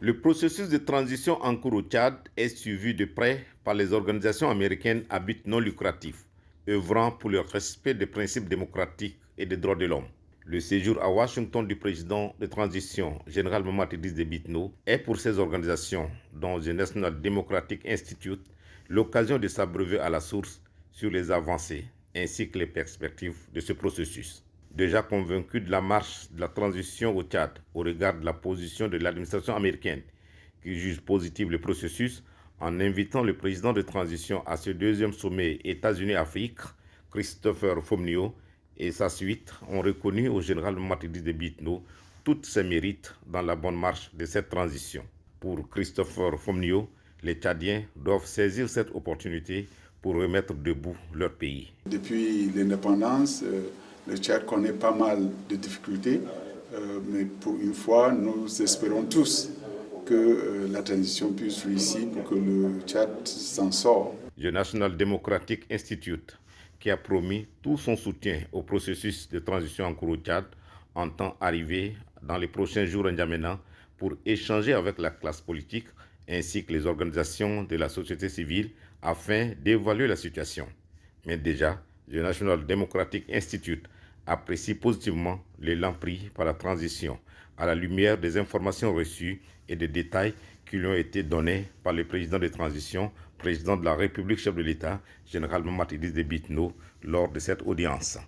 Le processus de transition en cours au Tchad est suivi de près par les organisations américaines à but non lucratif, œuvrant pour le respect des principes démocratiques et des droits de l'homme. Le séjour à Washington du président de transition, général Mamadou Idriss Déby Itno, est pour ces organisations, dont the National Democratic Institute, l'occasion de s'abreuver à la source sur les avancées ainsi que les perspectives de ce processus. Déjà convaincu de la marche de la transition au Tchad au regard de la position de l'administration américaine qui juge positif le processus, en invitant le président de transition à ce deuxième sommet États-Unis-Afrique, Christopher Fomnio, et sa suite ont reconnu au général Mamadou Déby Itno tous ses mérites dans la bonne marche de cette transition. Pour Christopher Fomnio, les Tchadiens doivent saisir cette opportunité pour remettre debout leur pays. Depuis l'indépendance, le Tchad connaît pas mal de difficultés, mais pour une fois, nous espérons tous que la transition puisse réussir pour que le Tchad s'en sorte. Le National Democratic Institute, qui a promis tout son soutien au processus de transition en cours au Tchad, entend arriver dans les prochains jours en N'Djamena pour échanger avec la classe politique ainsi que les organisations de la société civile afin d'évaluer la situation. Mais déjà, le National Democratic Institute apprécie positivement l'élan pris par la transition à la lumière des informations reçues et des détails qui lui ont été donnés par le président de transition, président de la République, chef de l'État, général Mamadou Idriss Déby Itno, lors de cette audience.